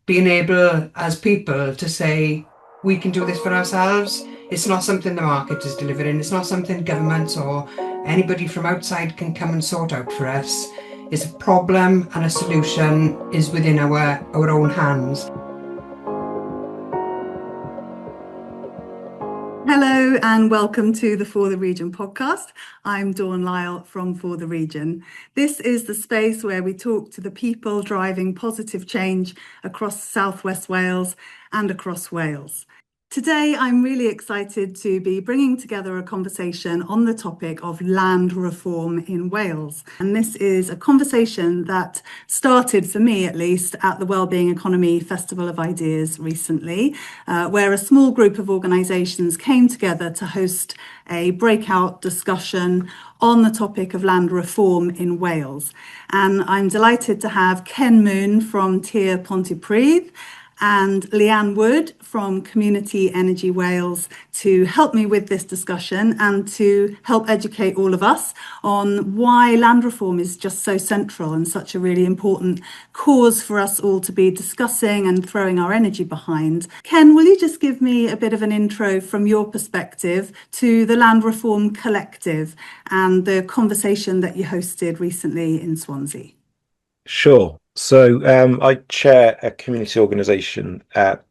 being able as people to say, we can do this for ourselves. It's not something the market is delivering. It's not something governments or anybody from outside can come and sort out for us. It's a problem, and a solution is within our own hands. Hello and welcome to the For the Region podcast. I'm Dawn Lyle from For the Region. This is the space where we talk to the people driving positive change across South West Wales and across Wales. Today, I'm really excited to be bringing together a conversation on the topic of land reform in Wales. And this is a conversation that started, for me at least, at the Wellbeing Economy Festival of Ideas recently, where a small group of organisations came together to host a breakout discussion on the topic of land reform in Wales. And I'm delighted to have Ken Moon from Tir Pontypridd and Leanne Wood from Community Energy Wales to help me with this discussion and to help educate all of us on why land reform is just so central and such a really important cause for us all to be discussing and throwing our energy behind. Ken, will you just give me a bit of an intro from your perspective to the Land Reform Collective and the conversation that you hosted recently in Swansea? Sure. So I chair a community organisation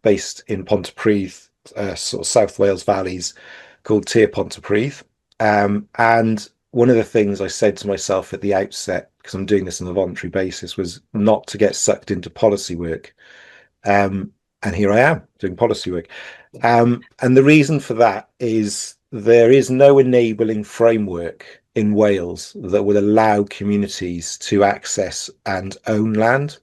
based in Pontypridd, sort of South Wales Valleys, called Tir Pontypridd. And one of the things I said to myself at the outset, because I'm doing this on a voluntary basis, was not to get sucked into policy work. And here I am doing policy work. And the reason for that is there is no enabling framework in Wales that will allow communities to access and own land.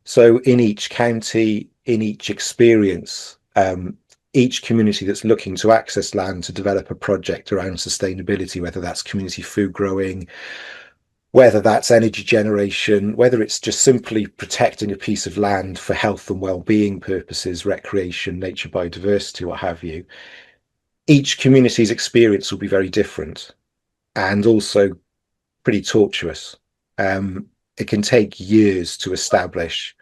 So in each county, in each experience, each community that's looking to access land to develop a project around sustainability, whether that's community food growing, whether that's energy generation, whether it's just simply protecting a piece of land for health and well-being purposes, recreation, nature, biodiversity, what have you, each community's experience will be very different and also pretty tortuous. It can take years to establish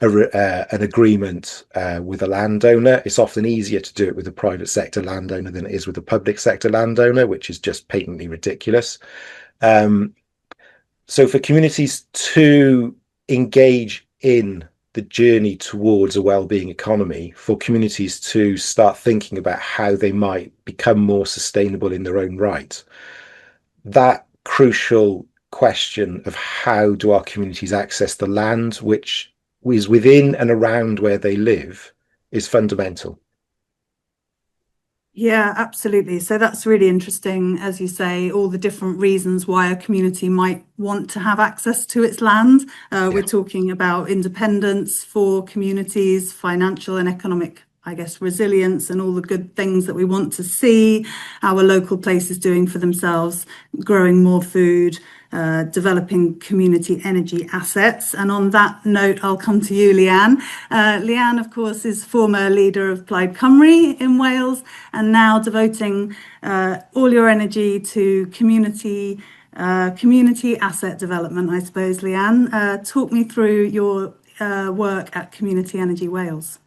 an agreement with a landowner. It's often easier to do it with a private sector landowner than it is with a public sector landowner, which is just patently ridiculous. So for communities to engage in the journey towards a well-being economy, for communities to start thinking about how they might become more sustainable in their own right, that crucial question of how do our communities access the land which is within and around where they live is fundamental. Yeah, absolutely. So that's really interesting, as you say, all the different reasons why a community might want to have access to its land. We're talking about independence for communities, financial and economic, resilience, and all the good things that we want to see our local places doing for themselves, growing more food, developing community energy assets. And on that note, I'll come to you, Leanne. Leanne, of course, is former leader of Plaid Cymru in Wales and now devoting all your energy to community asset development, I suppose. Leanne, talk me through your work at Community Energy Wales.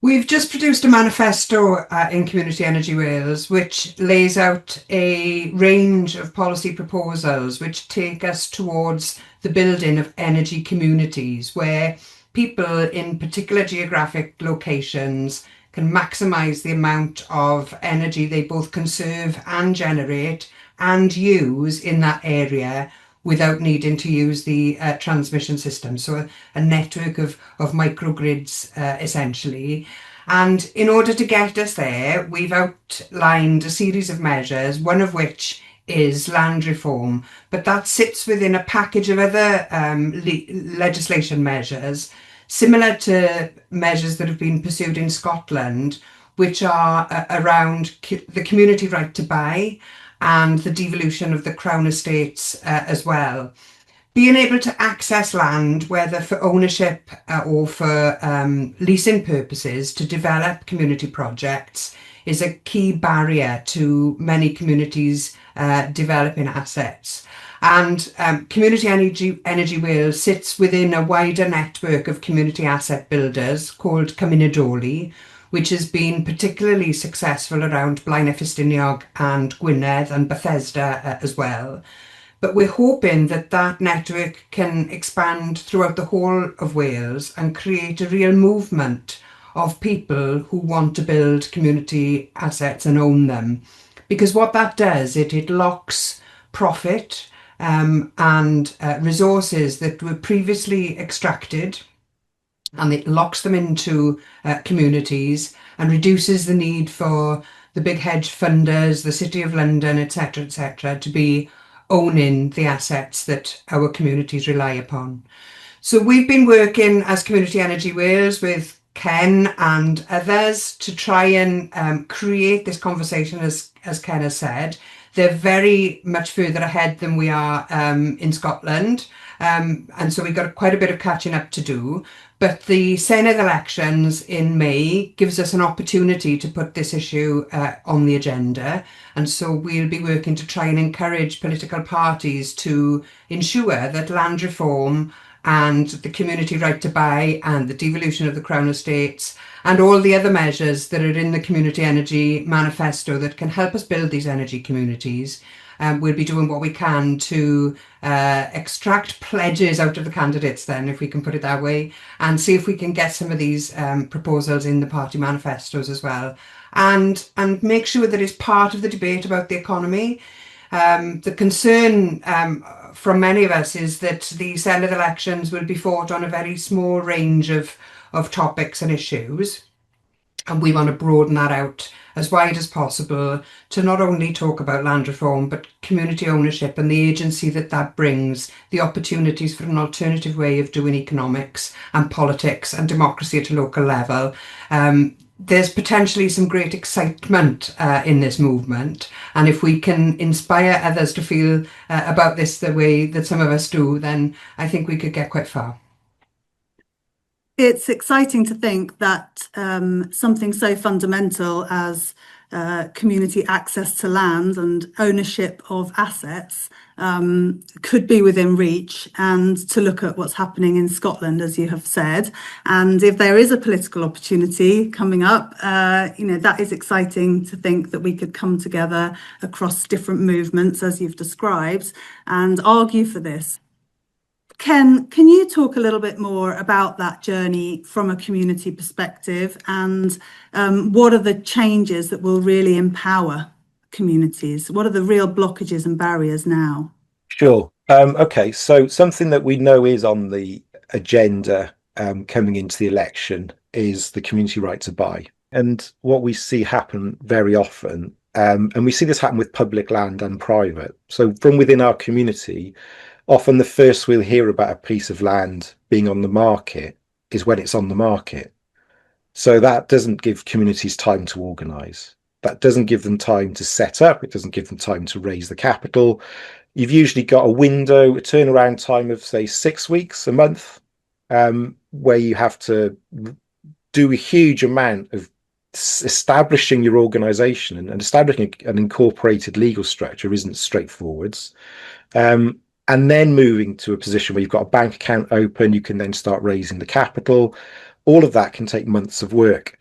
We've just produced a manifesto in Community Energy Wales, which lays out a range of policy proposals which take us towards the building of energy communities where people in particular geographic locations can maximise the amount of energy they both conserve and generate and use in that area without needing to use the transmission system. So a network of microgrids, essentially. And in order to get us there, we've outlined a series of measures, one of which is land reform, but that sits within a package of other legislation measures, similar to measures that have been pursued in Scotland, which are around the community right to buy and the devolution of the Crown estates as well. Being able to access land, whether for ownership or for leasing purposes, to develop community projects is a key barrier to many communities developing assets. And Community Energy Wales sits within a wider network of community asset builders called Cymunedoli, which has been particularly successful around Blaenau Ffestiniog and Gwynedd and Bethesda as well. But we're hoping that that network can expand throughout the whole of Wales and create a real movement of people who want to build community assets and own them. Because what that does, it locks profit and resources that were previously extracted, and it locks them into communities and reduces the need for the big hedge funders, the City of London, etc., to be owning the assets that our communities rely upon. So we've been working as Community Energy Wales with Ken and others to try and create this conversation, as Ken has said. They're very much further ahead than we are in Scotland. And so we've got quite a bit of catching up to do. But the Senedd elections in May gives us an opportunity to put this issue on the agenda. And so we'll be working to try and encourage political parties to ensure that land reform and the community right to buy and the devolution of the Crown estates and all the other measures that are in the Community Energy Manifesto that can help us build these energy communities. We'll be doing what we can to extract pledges out of the candidates then, if we can put it that way, and see if we can get some of these proposals in the party manifestos as well, and make sure that it's part of the debate about the economy. The concern from many of us is that the Senedd elections will be fought on a very small range of topics and issues. And we want to broaden that out as wide as possible to not only talk about land reform, but community ownership and the agency that that brings, the opportunities for an alternative way of doing economics and politics and democracy at a local level. There's potentially some great excitement in this movement. And if we can inspire others to feel about this the way that some of us do, then I think we could get quite far. It's exciting to think that something so fundamental as community access to land and ownership of assets could be within reach, and to look at what's happening in Scotland, as you have said. And if there is a political opportunity coming up, that is exciting to think that we could come together across different movements, as you've described, and argue for this. Ken, can you talk a little bit more about that journey from a community perspective, and what are the changes that will really empower communities? What are the real blockages and barriers now? Sure. Okay, so something that we know is on the agenda coming into the election is the community right to buy. And what we see happen very often, and we see this happen with public land and private. So from within our community, often the first we'll hear about a piece of land being on the market is when it's on the market. So that doesn't give communities time to organise. That doesn't give them time to set up. It doesn't give them time to raise the capital. You've usually got a window, a turnaround time of, say, 6 weeks, a month, where you have to do a huge amount of establishing your organisation, and establishing an incorporated legal structure isn't straightforward. And then moving to a position where you've got a bank account open, you can then start raising the capital. All of that can take months of work.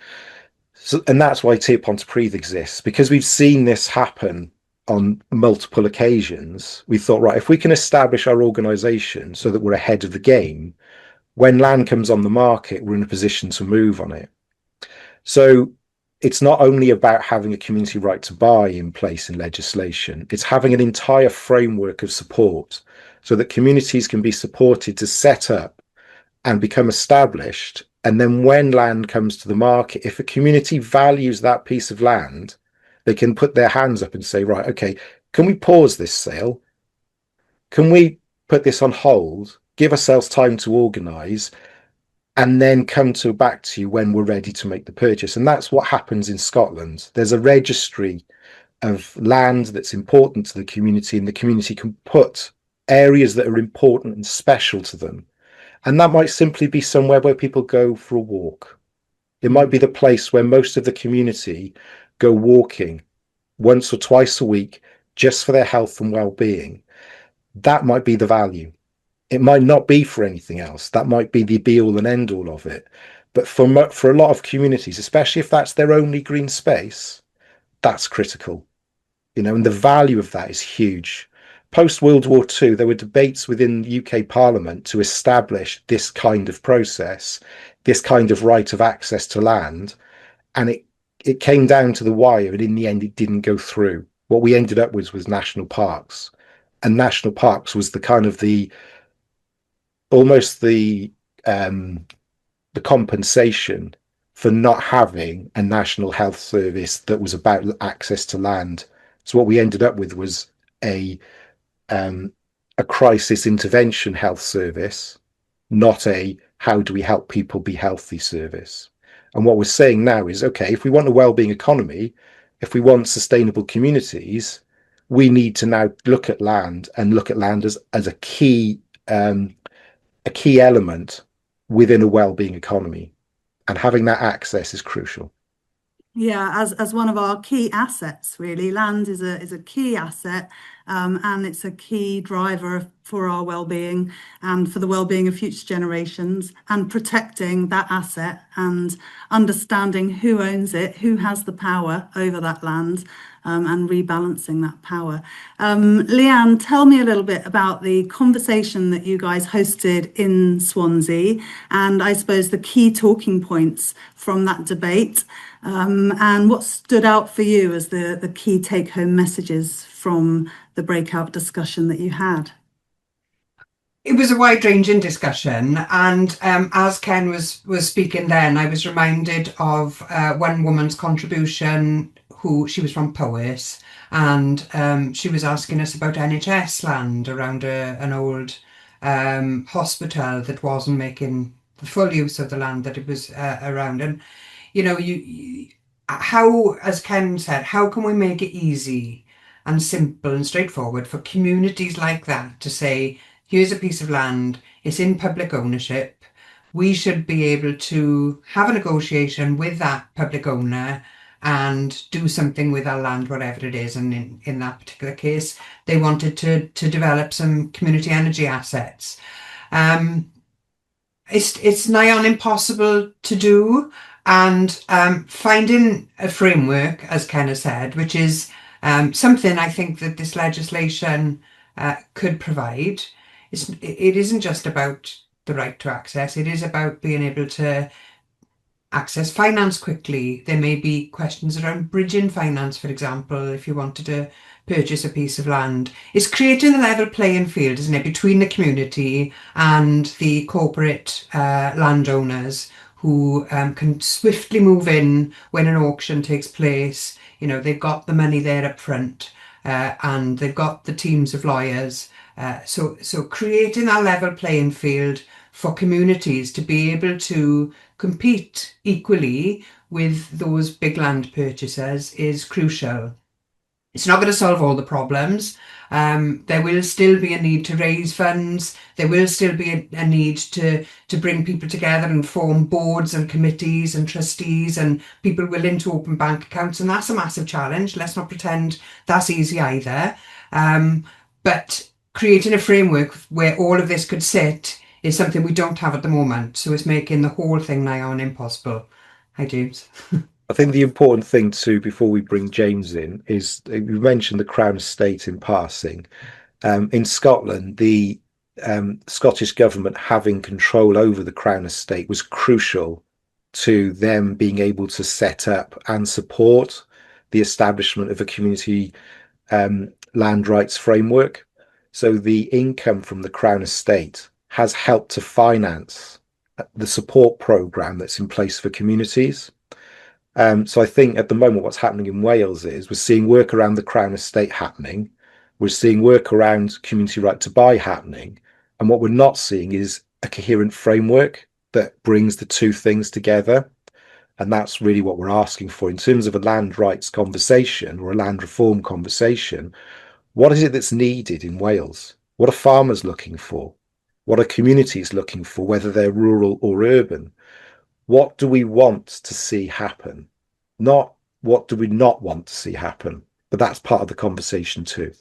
So, and that's why Tir Pontypridd exists, because we've seen this happen on multiple occasions. We thought, right, if we can establish our organisation so that we're ahead of the game, when land comes on the market, we're in a position to move on it. So it's not only about having a community right to buy in place in legislation, it's having an entire framework of support so that communities can be supported to set up and become established. And then when land comes to the market, if a community values that piece of land, they can put their hands up and say, right, okay, can we pause this sale? Can we put this on hold, give ourselves time to organise, and then come back to you when we're ready to make the purchase? And that's what happens in Scotland. There's a registry of land that's important to the community, and the community can put areas that are important and special to them. And that might simply be somewhere where people go for a walk. It might be the place where most of the community go walking once or twice a week just for their health and well-being. that might be the value. It might not be for anything else. That might be the be all and end all of it. But for a lot of communities, especially if that's their only green space, that's critical, and the value of that is huge. Post World War II, there were debates within the UK Parliament to establish this kind of process, this kind of right of access to land, and it came down to the wire, and in the end, it didn't go through. What we ended up with was national parks, and national parks was the kind of almost the compensation for not having a national health service that was about access to land. So what we ended up with was a crisis intervention health service, not a how do we help people be healthy service. And what we're saying now is, okay, if we want a wellbeing economy, if we want sustainable communities, we need to now look at land as a key element within a wellbeing economy, and having that access is crucial. Yeah, as one of our key assets, really, land is a key asset, and it's a key driver for our well-being and for the well-being of future generations. And protecting that asset and understanding who owns it, who has the power over that land, and rebalancing that power. Leanne, tell me a little bit about the conversation that you guys hosted in Swansea, and I suppose the key talking points from that debate. And what stood out for you as the key take-home messages from the breakout discussion that you had? It was a wide-ranging discussion, and as Ken was speaking then, I was reminded of one woman's contribution. She was from Powys, and she was asking us about NHS land around an old hospital that wasn't making the full use of the land that it was around. And how, as Ken said, how can we make it easy and simple and straightforward for communities like that to say, here's a piece of land, it's in public ownership, we should be able to have a negotiation with that public owner and do something with our land, whatever it is. And in that particular case, they wanted to develop some community energy assets. It's nigh on impossible to do, and finding a framework, as Ken has said, which is something I think that this legislation could provide. It isn't just about the right to access, it is about being able to access finance quickly. There may be questions around bridging finance, for example, if you wanted to purchase a piece of land. It's creating a level playing field, isn't it, between the community and the corporate landowners who can swiftly move in when an auction takes place. They've got the money there up front, and they've got the teams of lawyers. So creating that level playing field for communities to be able to compete equally with those big land purchasers is crucial. It's not going to solve all the problems. There will still be a need to raise funds. There will still be a need to bring people together and form boards and committees and trustees and people willing to open bank accounts. And that's a massive challenge. Let's not pretend that's easy either. But creating a framework where all of this could sit is something we don't have at the moment. So it's making the whole thing nigh on impossible. Hi, James. I think the important thing too, before we bring James in, is we mentioned the Crown Estate in passing. In Scotland, the Scottish government having control over the Crown Estate was crucial to them being able to set up and support the establishment of a community land rights framework. So the income from the Crown Estate has helped to finance the support programme that's in place for communities. So I think at the moment what's happening in Wales is we're seeing work around the Crown Estate happening. We're seeing work around community right to buy happening. And what we're not seeing is a coherent framework that brings the two things together. And that's really what we're asking for in terms of a land rights conversation or a land reform conversation. What is it that's needed in Wales? What are farmers looking for? What are communities looking for, whether they're rural or urban? What do we want to see happen? Not what do we not want to see happen? But that's part of the conversation too.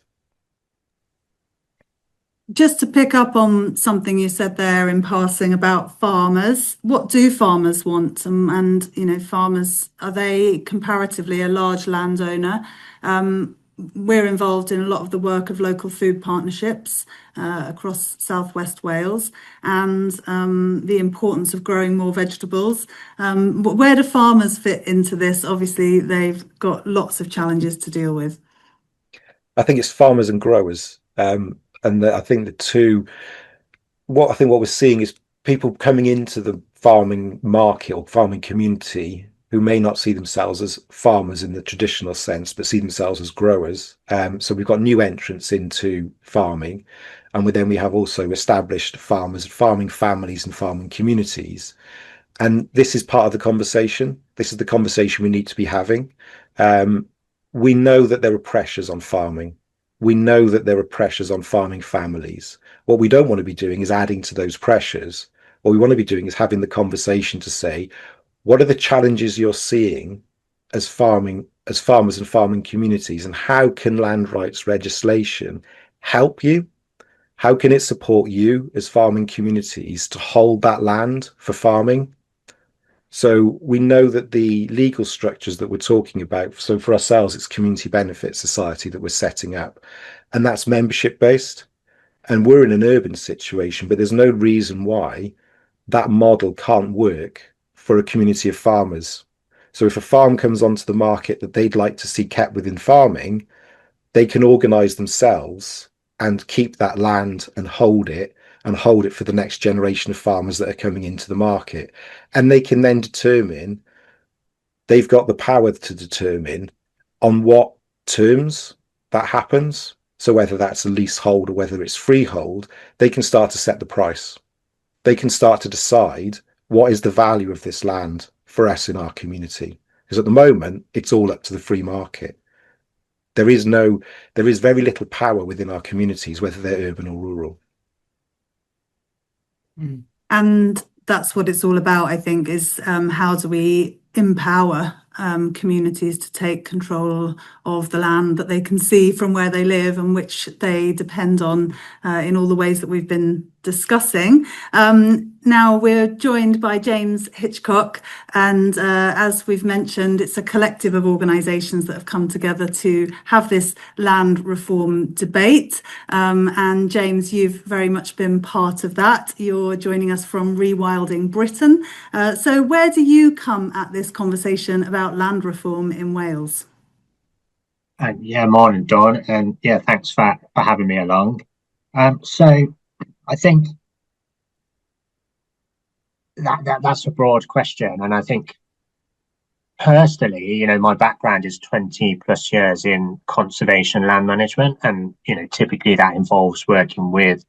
Just to pick up on something you said there in passing about farmers, what do farmers want? Farmers, are they comparatively a large landowner? We're involved in a lot of the work of local food partnerships across Southwest Wales, and the importance of growing more vegetables. Where do farmers fit into this? Obviously, they've got lots of challenges to deal with. I think it's farmers and growers. I think the two, what we're seeing is people coming into the farming market or farming community who may not see themselves as farmers in the traditional sense, but see themselves as growers. So we've got new entrants into farming, and then we have also established farmers, farming families and farming communities. And this is part of the conversation. This is the conversation we need to be having. We know that there are pressures on farming. We know that there are pressures on farming families. What we don't want to be doing is adding to those pressures. What we want to be doing is having the conversation to say, what are the challenges you're seeing as farmers and farming communities, and how can land rights legislation help you? How can it support you as farming communities to hold that land for farming? So we know that the legal structures that we're talking about, so for ourselves, it's Community Benefit Society that we're setting up, and that's membership based. And we're in an urban situation, but there's no reason why that model can't work for a community of farmers. So if a farm comes onto the market that they'd like to see kept within farming, they can organise themselves and keep that land and hold it for the next generation of farmers that are coming into the market. And they can then determine, they've got the power to determine on what terms that happens. So whether that's a leasehold or whether it's freehold, they can start to set the price. They can start to decide what is the value of this land for us in our community. Because at the moment, it's all up to the free market. There is very little power within our communities, whether they're urban or rural. And that's what it's all about, I think, is how do we empower communities to take control of the land that they can see from where they live and which they depend on in all the ways that we've been discussing. Now we're joined by James Hitchcock, and as we've mentioned, it's a collective of organisations that have come together to have this land reform debate. And James, you've very much been part of that. You're joining us from Rewilding Britain. So where do you come at this conversation about land reform in Wales? Morning, Dawn, and thanks for having me along. So I think that's a broad question, and I think personally, my background is 20 plus years in conservation land management, and typically that involves working with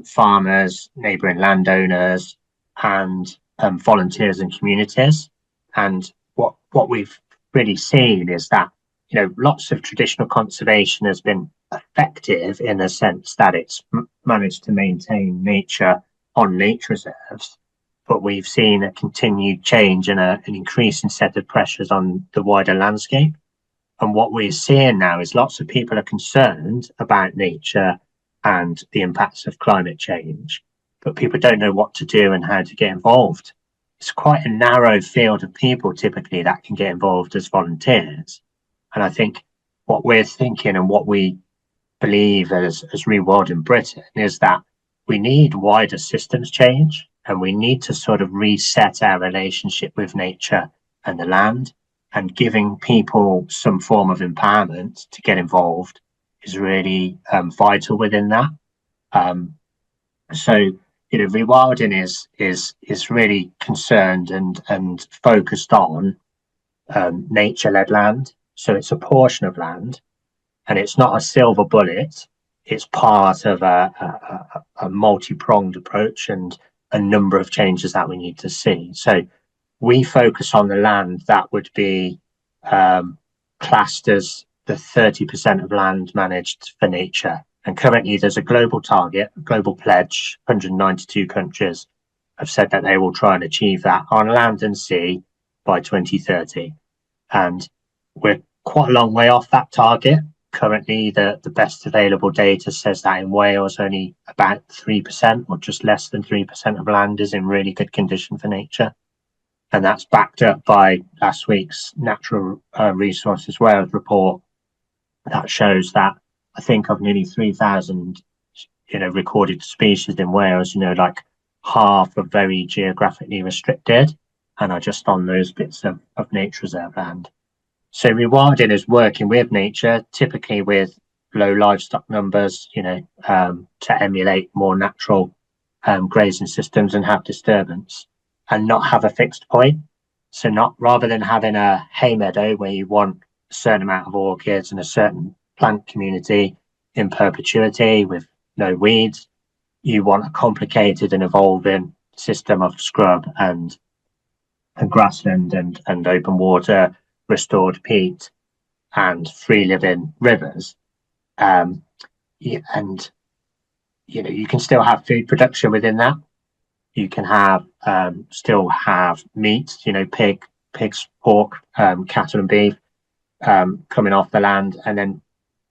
farmers, neighbouring landowners, and volunteers and communities. And what we've really seen is that lots of traditional conservation has been effective in the sense that it's managed to maintain nature on nature reserves, but we've seen a continued change and an increasing set of pressures on the wider landscape. And what we're seeing now is lots of people are concerned about nature and the impacts of climate change, but people don't know what to do and how to get involved. It's quite a narrow field of people typically that can get involved as volunteers. And I think what we're thinking and what we believe as Rewilding Britain is that we need wider systems change, and we need to sort of reset our relationship with nature and the land, and giving people some form of empowerment to get involved is really vital within that. So Rewilding is really concerned and focused on nature-led land. So it's a portion of land, and it's not a silver bullet. It's part of a multi-pronged approach and a number of changes that we need to see. So we focus on the land that would be classed as the 30% of land managed for nature. And currently there's a global target, a global pledge. 192 countries have said that they will try and achieve that on land and sea by 2030. And we're quite a long way off that target. currently the best available data says that in Wales only about 3% or just less than 3% of land is in really good condition for nature. And that's backed up by last week's Natural Resources Wales report that shows that I think of nearly 3,000 recorded species in Wales, like half are very geographically restricted and are just on those bits of nature reserve land. So Rewilding is working with nature, typically with low livestock numbers, to emulate more natural grazing systems and have disturbance and not have a fixed point. So not rather than having a hay meadow where you want a certain amount of orchids and a certain plant community in perpetuity with no weeds, you want a complicated and evolving system of scrub and grassland and open water, restored peat and free living rivers. And you can still have food production within that. You can have still have meat, pigs, pork, cattle and beef coming off the land. And then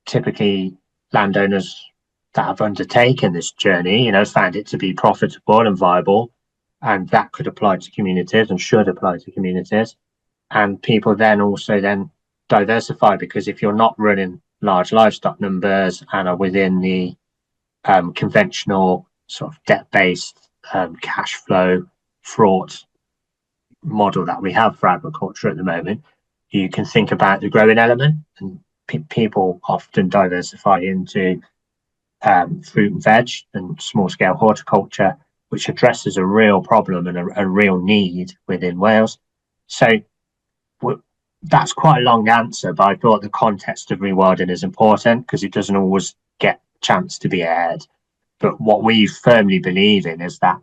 typically landowners that have undertaken this journey, found it to be profitable and viable. And that could apply to communities and should apply to communities. And people then also diversify, because if you're not running large livestock numbers and are within the conventional sort of debt-based cash flow fraught model that we have for agriculture at the moment, you can think about the growing element, and people often diversify into fruit and veg and small-scale horticulture, which addresses a real problem and a real need within Wales. So that's quite a long answer, but I thought the context of Rewilding is important because it doesn't always get a chance to be aired. But what we firmly believe in is that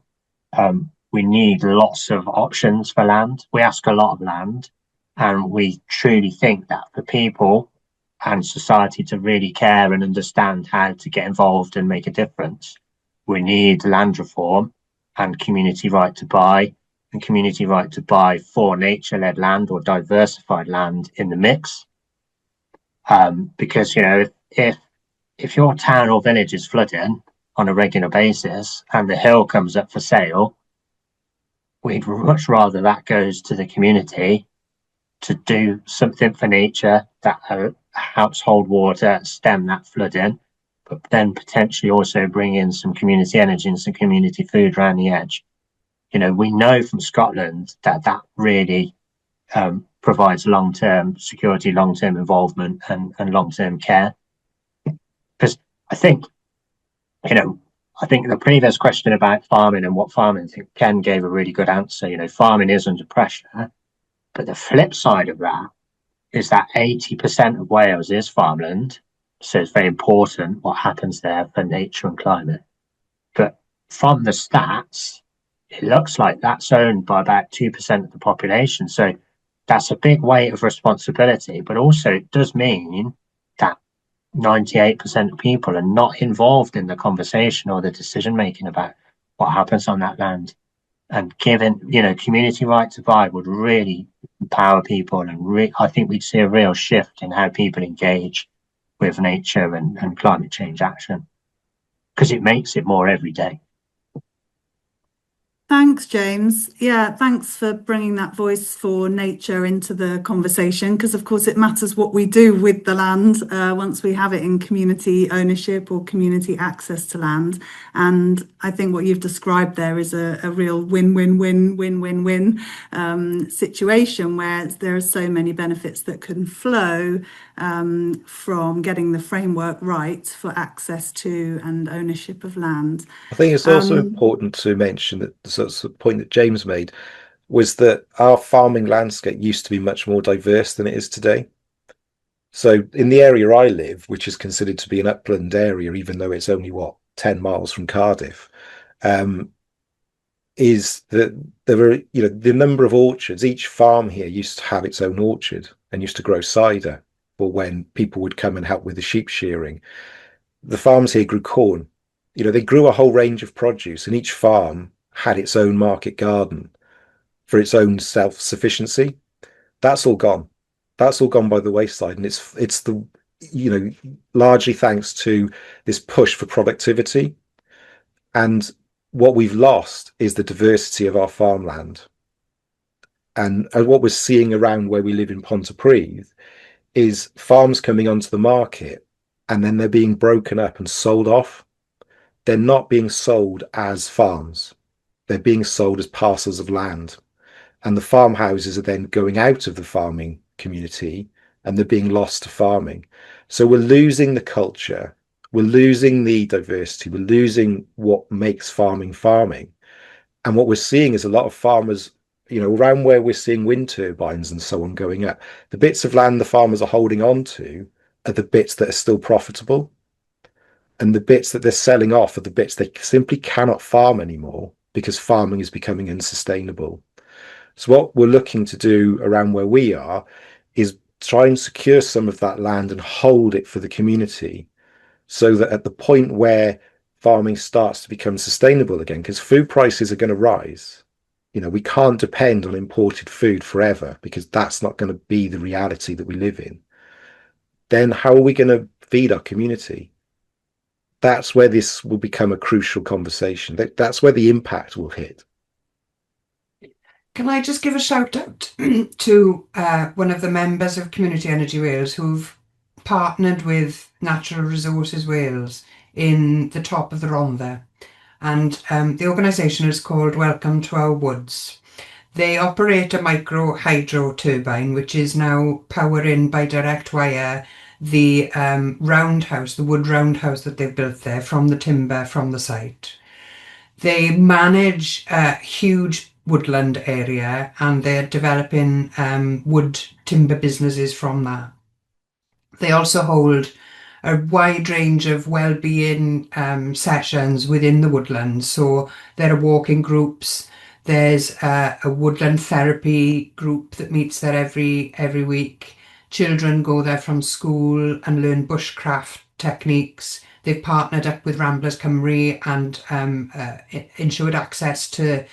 we need lots of options for land. We ask a lot of land, and we truly think that for people and society to really care and understand how to get involved and make a difference, we need land reform and community right to buy, and community right to buy for nature-led land or diversified land in the mix. Because, if your town or village is flooding on a regular basis and the hill comes up for sale, we'd much rather that goes to the community to do something for nature that helps hold water, stem that flooding, but then potentially also bring in some community energy and some community food around the edge. We know from Scotland that really provides long-term security, long-term involvement and long-term care. Because I think the previous question about farming and what farming, I think Ken gave a really good answer. Farming is under pressure, but the flip side of that is that 80% of Wales is farmland. So it's very important what happens there for nature and climate. But from the stats, it looks like that's owned by about 2% of the population. So that's a big weight of responsibility, but also it does mean that 98% of people are not involved in the conversation or the decision making about what happens on that land. And given, community right to buy would really empower people, and I think we'd see a real shift in how people engage with nature and climate change action, because it makes it more everyday. Thanks, James. Yeah, thanks for bringing that voice for nature into the conversation, because of course it matters what we do with the land once we have it in community ownership or community access to land. And I think what you've described there is a real win-win-win-win-win-win situation, where there are so many benefits that can flow from getting the framework right for access to and ownership of land. I think it's also important to mention that the point that James made was that our farming landscape used to be much more diverse than it is today. So in the area I live, which is considered to be an upland area, even though it's only 10 miles from Cardiff, is that there were, the number of orchards. Each farm here used to have its own orchard and used to grow cider for when people would come and help with the sheep shearing. The farms here grew corn. They grew a whole range of produce, and each farm had its own market garden for its own self-sufficiency. That's all gone. That's all gone by the wayside, and it's the largely thanks to this push for productivity. And what we've lost is the diversity of our farmland. And what we're seeing around where we live in Pontypridd is farms coming onto the market, and then they're being broken up and sold off. They're not being sold as farms. They're being sold as parcels of land. And the farmhouses are then going out of the farming community, and they're being lost to farming. So we're losing the culture. We're losing the diversity. We're losing what makes farming farming. And what we're seeing is a lot of farmers, around where we're seeing wind turbines and so on going up, the bits of land the farmers are holding on to are the bits that are still profitable. And the bits that they're selling off are the bits they simply cannot farm anymore because farming is becoming unsustainable. So what we're looking to do around where we are is try and secure some of that land and hold it for the community, so that at the point where farming starts to become sustainable again, because food prices are going to rise, we can't depend on imported food forever, because that's not going to be the reality that we live in. Then how are we going to feed our community? That's where this will become a crucial conversation. That's where the impact will hit. Can I just give a shout out to one of the members of Community Energy Wales who've partnered with Natural Resources Wales in the top of the Rhondda, and the organisation is called Welcome to Our Woods. They operate a micro hydro turbine which is now powering by direct wire the roundhouse, the wood roundhouse that they've built there from the timber from the site. They manage a huge woodland area, and they're developing wood timber businesses from that. They also hold a wide range of wellbeing sessions within the woodlands. So there are walking groups. There's a woodland therapy group that meets there every week. Children go there from school and learn bushcraft techniques. They've partnered up with Ramblers Cymru and ensured access to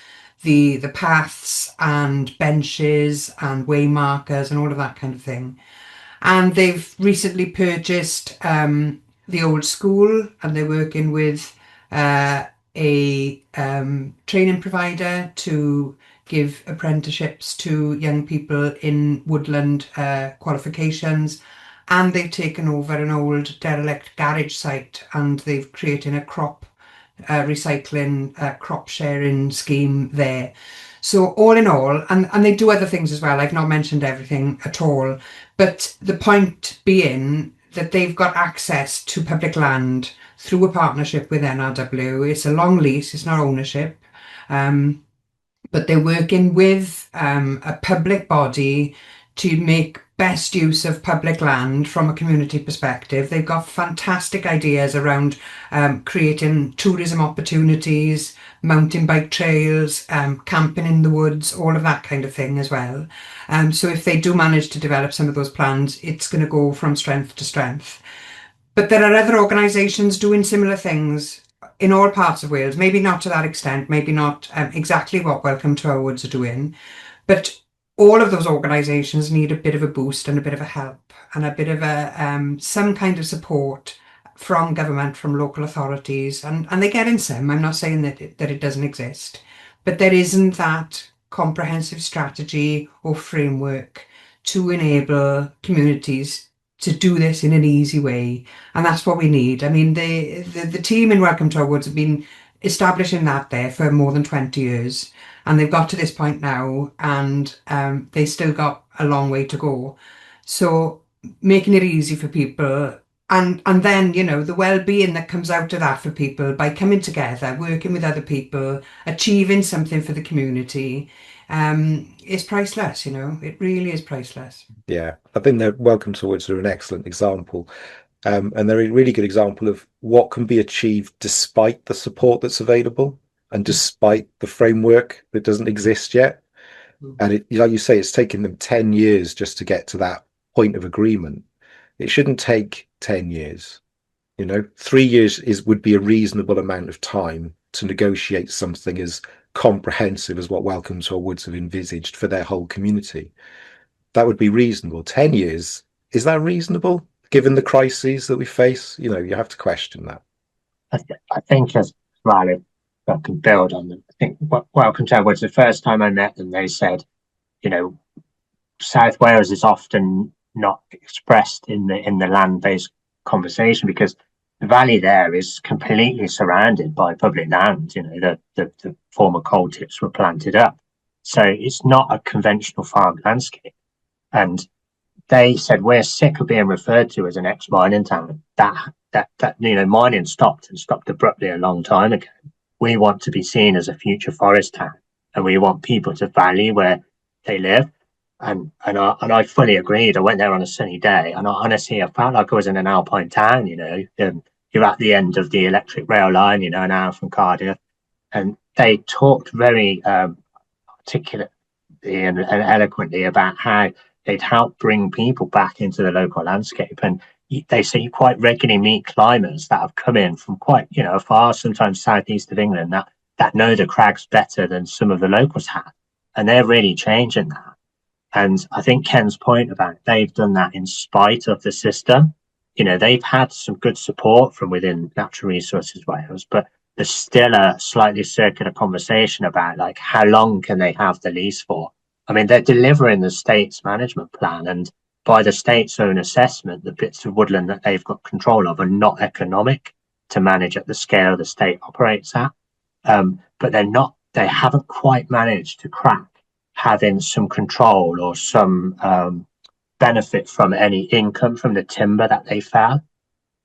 the paths and benches and way markers and all of that kind of thing. And they've recently purchased the old school, and they're working with a training provider to give apprenticeships to young people in woodland qualifications. And they've taken over an old derelict garage site, and they've created a crop recycling crop sharing scheme there. So all in all, and they do other things as well. I've not mentioned everything at all, but the point being that they've got access to public land through a partnership with NRW. It's a long lease, it's not ownership, but they're working with a public body to make best use of public land from a community perspective. They've got fantastic ideas around creating tourism opportunities, mountain bike trails, camping in the woods, all of that kind of thing as well. So if they do manage to develop some of those plans, it's going to go from strength to strength. But there are other organisations doing similar things in all parts of Wales, maybe not to that extent, maybe not exactly what Welcome to Our Woods are doing, but all of those organisations need a bit of a boost and a bit of a help and a bit of a some kind of support from government, from local authorities, and they're getting some. I'm not saying that it doesn't exist, but there isn't that comprehensive strategy or framework to enable communities to do this in an easy way, and that's what we need. I mean, the team in Welcome to Our Woods have been establishing that there for more than 20 years. And they've got to this point now, and they still got a long way to go. So making it easy for people, and then, the well-being that comes out of that for people by coming together, working with other people, achieving something for the community, is priceless. It really is priceless. Yeah, I think the Welcome to Woods are an excellent example. And they're a really good example of what can be achieved despite the support that's available. And despite the framework that doesn't exist yet. And like you say, it's taken them 10 years just to get to that point of agreement. It shouldn't take 10 years. 3 years would be a reasonable amount of time to negotiate something as comprehensive as what Welcome to Our Woods have envisaged for their whole community. That would be reasonable. 10 years, is that reasonable? given the crises that we face? You know, you have to question that. I think as well, if I can build on them, I think Welcome to was the first time I met them, they said, you know, South Wales is often not expressed in the land-based conversation because the valley there is completely surrounded by public land. You know, the former coal tips were planted up, so it's not a conventional farm landscape. And they said we're sick of being referred to as an ex-mining town. That you know, mining stopped abruptly a long time ago. We want to be seen as a future forest town, and we want people to value where they live. And I fully agreed. I went there on a sunny day, and honestly, I felt like I was in an alpine town. You know, you're at the end of the electric rail line, you know, an hour from Cardiff, and they talked very articulately and eloquently about how they'd help bring people back into the local landscape. And they say you quite regularly meet climbers that have come in from quite, you know, far, sometimes southeast of England, that know the crags better than some of the locals have, and they're really changing that. And I think Ken's point about they've done that in spite of the system. You know, they've had some good support from within Natural Resources Wales, but there's still a slightly circular conversation about like how long can they have the lease for. I mean, they're delivering the state's management plan, and by the state's own assessment, the bits of woodland that they've got control of are not economic to manage at the scale the state operates at. But they haven't quite managed to crack having some control or some benefit from any income from the timber that they fell.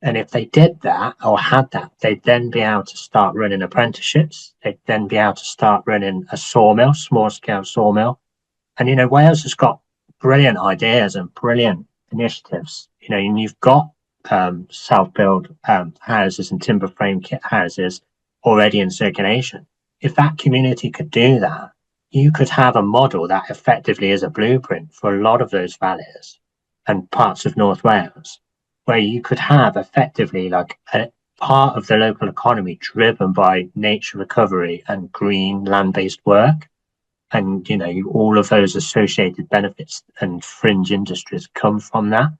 And if they did that or had that, they'd then be able to start running apprenticeships. They'd then be able to start running a sawmill, small scale sawmill. And, you know, Wales has got brilliant ideas and brilliant initiatives, you know, and you've got self-build houses and timber frame kit houses already in circulation. If that community could do that, you could have a model that effectively is a blueprint for a lot of those valleys and parts of North Wales, where you could have effectively like a part of the local economy driven by nature recovery and green land-based work. And, you know, all of those associated benefits and fringe industries come from that.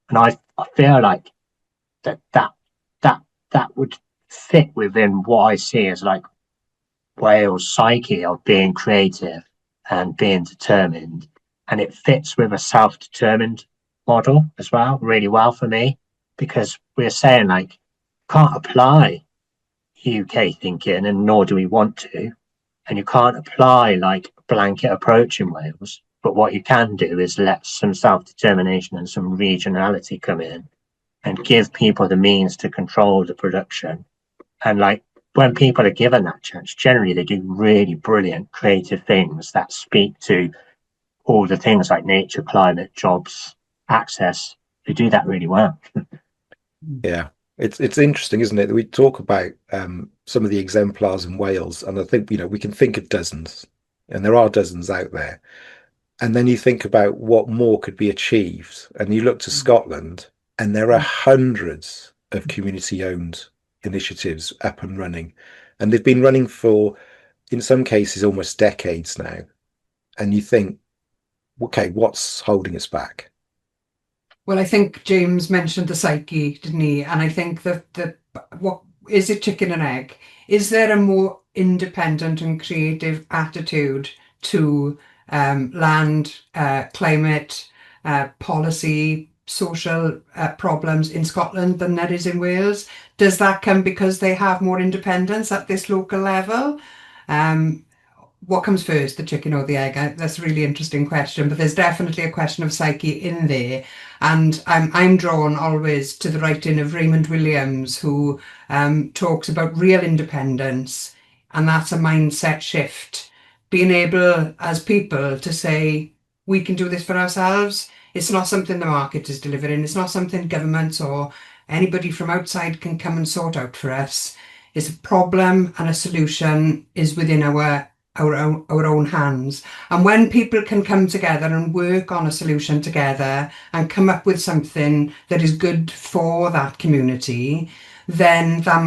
And I feel like that would fit within what I see as like Wales' psyche of being creative and being determined. And it fits with a self-determined model as well, really well for me, because we're saying like, can't apply UK thinking, and nor do we want to. And you can't apply like a blanket approach in Wales, but what you can do is let some self-determination and some regionality come in and give people the means to control the production. And like when people are given that chance, generally they do really brilliant creative things that speak to all the things like nature, climate, jobs, access. They do that really well. Yeah. It's interesting, isn't it, that we talk about some of the exemplars in Wales, and I think, you know, we can think of dozens, and there are dozens out there. And then you think about what more could be achieved, and you look to Scotland, and there are hundreds of community-owned initiatives up and running, and they've been running for, in some cases, almost decades now. And you think, okay, what's holding us back? Well, I think James mentioned the psyche, didn't he? And I think that what is it, chicken and egg? Is there a more independent and creative attitude to land, climate, policy, social problems in Scotland than there is in Wales? Does that come because they have more independence at this local level? What comes first, the chicken or the egg? That's a really interesting question, but there's definitely a question of psyche in there. And I'm drawn always to the writing of Raymond Williams, who talks about real independence, and that's a mindset shift. Being able as people to say, we can do this for ourselves. It's not something the market is delivering. It's not something governments or anybody from outside can come and sort out for us. It's a problem, and a solution is within our own hands. And when people can come together and work on a solution together and come up with something that is good for that community, then that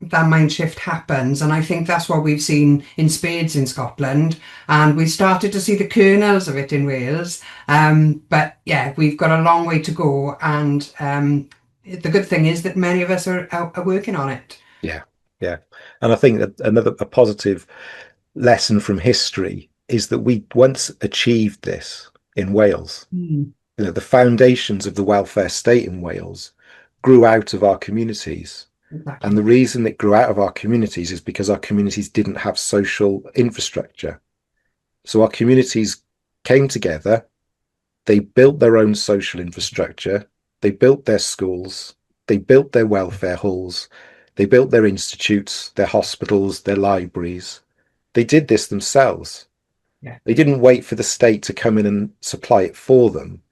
that mind shift happens. And I think that's what we've seen in spades in Scotland. And we started to see the kernels of it in Wales. But yeah, we've got a long way to go. And the good thing is that many of us are working on it. Yeah, yeah. And I think that a positive lesson from history is that we once achieved this in Wales. Mm. You know, the foundations of the welfare state in Wales grew out of our communities. Exactly. And the reason it grew out of our communities is because our communities didn't have social infrastructure. So our communities came together, they built their own social infrastructure, they built their schools, they built their welfare halls, they built their institutes, their hospitals, their libraries. They did this themselves. Yeah. They didn't wait for the state to come in and supply it for them.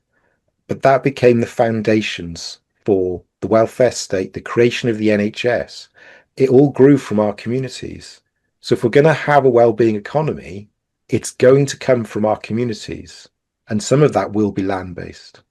But that became the foundations for the welfare state, the creation of the NHS. It all grew from our communities. So if we're going to have a well-being economy, it's going to come from our communities. And some of that will be land-based.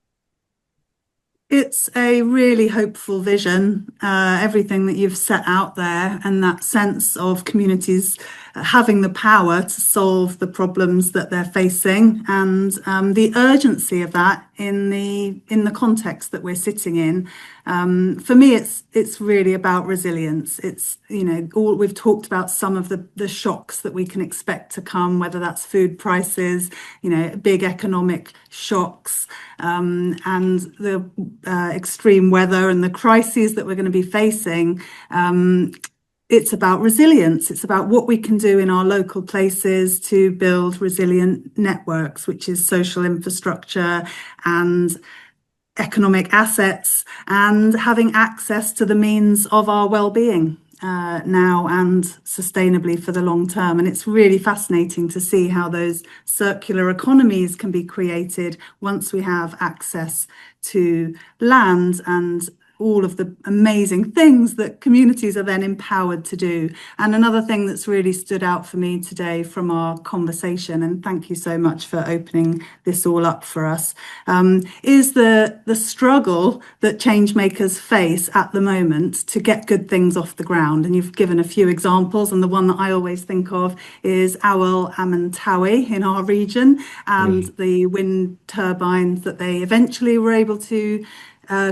It's a really hopeful vision, everything that you've set out there, and that sense of communities having the power to solve the problems that they're facing, and the urgency of that in the context that we're sitting in. For me, it's really about resilience. It's, you know, all we've talked about, some of the shocks that we can expect to come, whether that's food prices, you know, big economic shocks, and the extreme weather and the crises that we're going to be facing. It's about resilience. It's about what we can do in our local places to build resilient networks, which is social infrastructure and economic assets, and having access to the means of our well-being now and sustainably for the long term. And it's really fascinating to see how those circular economies can be created once we have access to land and all of the amazing things that communities are then empowered to do. And another thing that's really stood out for me today from our conversation, and thank you so much for opening this all up for us, is the struggle that change makers face at the moment to get good things off the ground. And you've given a few examples, and the one that I always think of is Awel Amantawi in our region, and the wind turbines that they eventually were able to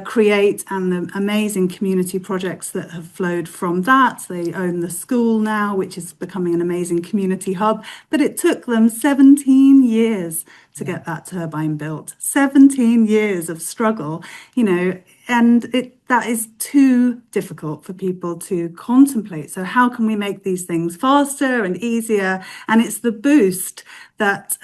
create, and the amazing community projects that have flowed from that. They own the school now, which is becoming an amazing community hub, but it took them 17 years to get that turbine built. 17 years of struggle, you know, and that is too difficult for people to contemplate. So how can we make these things faster and easier? And it's the boost that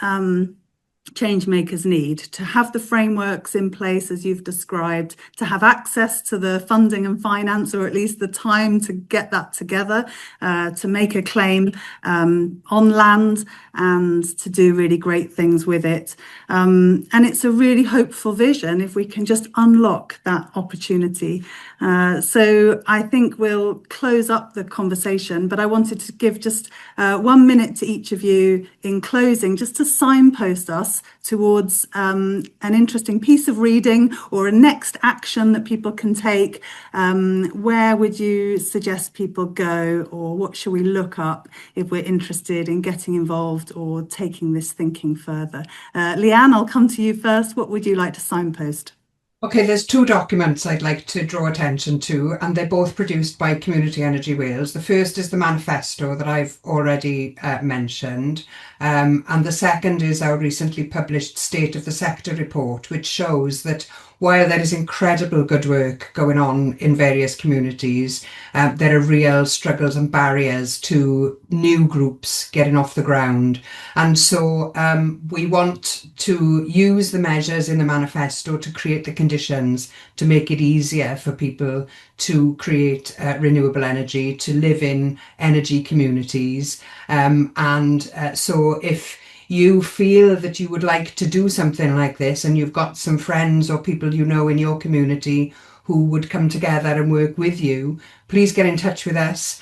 change makers need, to have the frameworks in place as you've described, to have access to the funding and finance, or at least the time to get that together, to make a claim on land and to do really great things with it. And it's a really hopeful vision if we can just unlock that opportunity. So I think we'll close up the conversation, but I wanted to give just 1 minute to each of you in closing, just to signpost us towards an interesting piece of reading or a next action that people can take. Where would you suggest people go, or what should we look up if we're interested in getting involved or taking this thinking further? Leanne, I'll come to you first. What would you like to signpost? Okay, there's two documents I'd like to draw attention to, and they're both produced by Community Energy Wales. The first is the manifesto that I've already mentioned, and the second is our recently published State of the Sector report, which shows that while there is incredible good work going on in various communities, there are real struggles and barriers to new groups getting off the ground. And so we want to use the measures in the manifesto to create the conditions to make it easier for people to create renewable energy, to live in energy communities. So if you feel that you would like to do something like this, and you've got some friends or people you know in your community who would come together and work with you, please get in touch with us.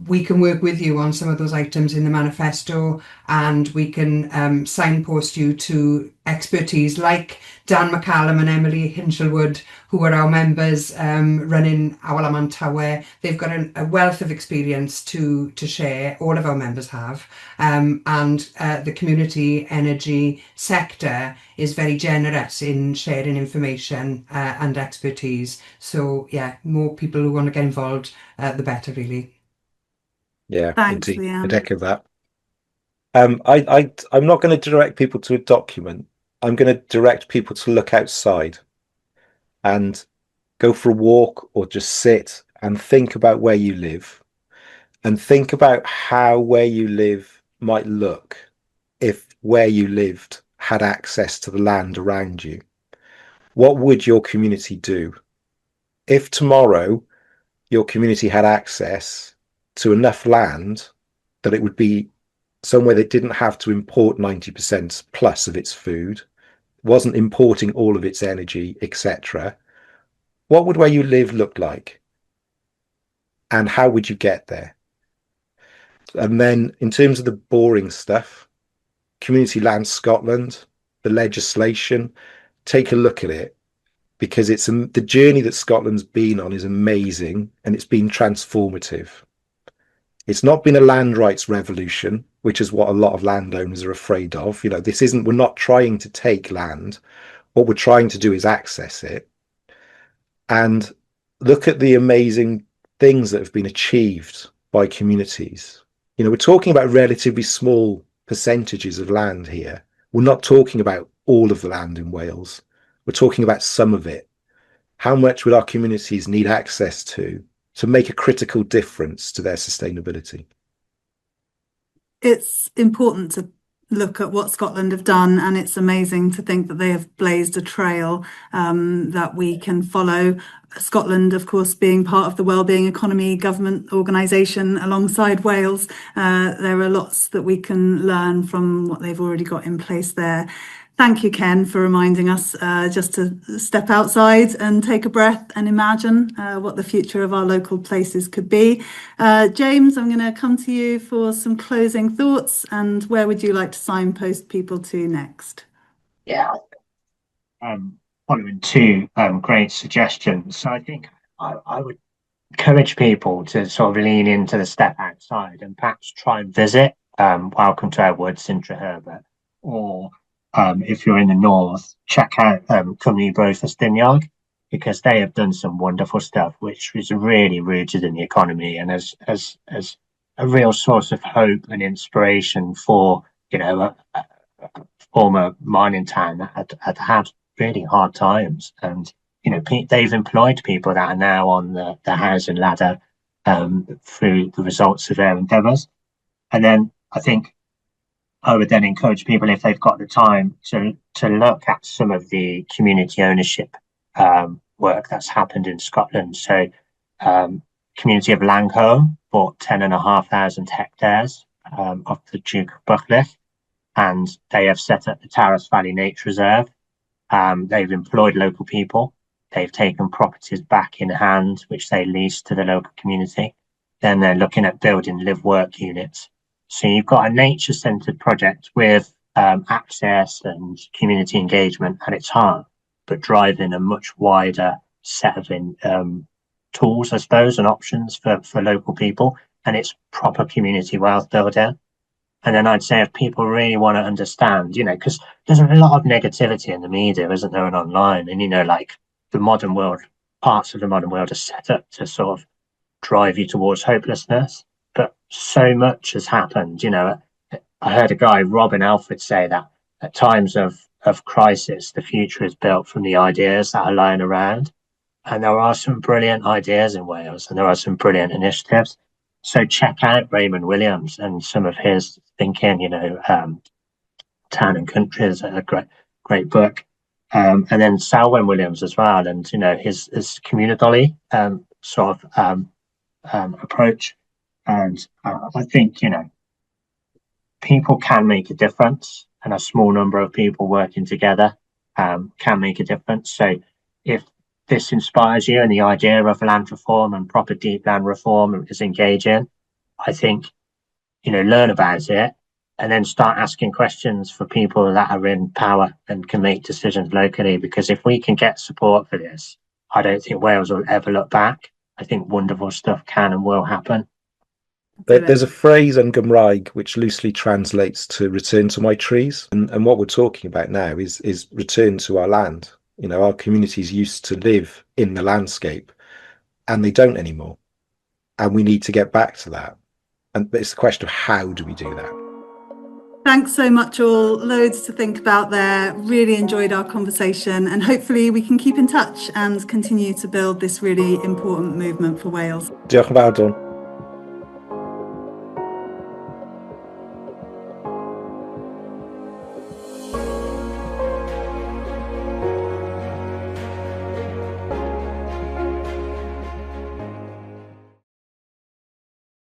We can work with you on some of those items in the manifesto, and we can signpost you to expertise like Dan McCallum and Emily Hinchelwood, who are our members running Awalaman Tower. They've got a wealth of experience to share. All of our members have. And the community energy sector is very generous in sharing information and expertise. So yeah, more people who want to get involved, the better, really. Yeah, Thanks, indeed. Leanne. I'd echo that. I'm not going to direct people to a document. I'm going to direct people to look outside and go for a walk, or just sit and think about where you live, and think about how where you live might look if where you lived had access to the land around you. What would your community do if tomorrow your community had access to enough land that it would be somewhere that didn't have to import 90% plus of its food, wasn't importing all of its energy, etc.? What would where you live look like? And how would you get there? And then in terms of the boring stuff, Community Land Scotland, the legislation, take a look at it, because it's the journey that Scotland's been on is amazing, and it's been transformative. It's not been a land rights revolution, which is what a lot of landowners are afraid of. You know, we're not trying to take land. What we're trying to do is access it. And look at the amazing things that have been achieved by communities. You know, we're talking about relatively small percentages of land here. We're not talking about all of the land in Wales. We're talking about some of it. How much would our communities need access to make a critical difference to their sustainability? It's important to look at what Scotland have done, and it's amazing to think that they have blazed a trail that we can follow. Scotland, of course, being part of the Wellbeing Economy government organisation alongside Wales, there are lots that we can learn from what they've already got in place there. Thank you, Ken, for reminding us just to step outside and take a breath and imagine what the future of our local places could be. James, I'm going to come to you for some closing thoughts, and where would you like to signpost people to next? Yeah. Following two great suggestions. So I think I would encourage people to sort of lean into the step outside and perhaps try and visit Welcome to Our Woods in Treherbert, or if you're in the north, check out Cymru Brofestiniog, because they have done some wonderful stuff, which is really rooted in the economy and as a real source of hope and inspiration for, you know, a former mining town that had really hard times. And, you know, they've employed people that are now on the housing ladder through the results of their endeavours. And then I think I would then encourage people, if they've got the time, to look at some of the community ownership work that's happened in Scotland. So community of Langholm bought 10,500 hectares of the Duke of Buccleuch, and they have set up the Taras Valley Nature Reserve. They've employed local people. They've taken properties back in hand, which they lease to the local community. Then they're looking at building live-work units. So you've got a nature-centred project with access and community engagement at its heart, but driving a much wider set of tools, I suppose, and options for local people. And it's proper community wealth building. And then I'd say, if people really want to understand, you know, because there's a lot of negativity in the media, isn't there, and online. And, you know, like the modern world, parts of the modern world are set up to sort of drive you towards hopelessness. But so much has happened. You know, I heard a guy, Robin Alfred, say that at times of crisis, the future is built from the ideas that are lying around. And there are some brilliant ideas in Wales, and there are some brilliant initiatives. So check out Raymond Williams and some of his thinking. You know, Town and Country is a great book. And then Selwyn Williams as well, and, you know, his community sort of approach. And I think, you know, people can make a difference, and a small number of people working together can make a difference. So if this inspires you and the idea of land reform and proper deep land reform is engaging, I think, learn about it and then start asking questions for people that are in power and can make decisions locally. Because if we can get support for this, I don't think Wales will ever look back. I think wonderful stuff can and will happen. There's a phrase in Gymraeg which loosely translates to return to my trees. And what we're talking about now is return to our land. Our communities used to live in the landscape and they don't anymore. And we need to get back to that. But it's the question of how do we do that? Thanks so much all. Loads to think about there. Really enjoyed our conversation and hopefully we can keep in touch and continue to build this really important movement for Wales. Diolch yn fawr, Dawn.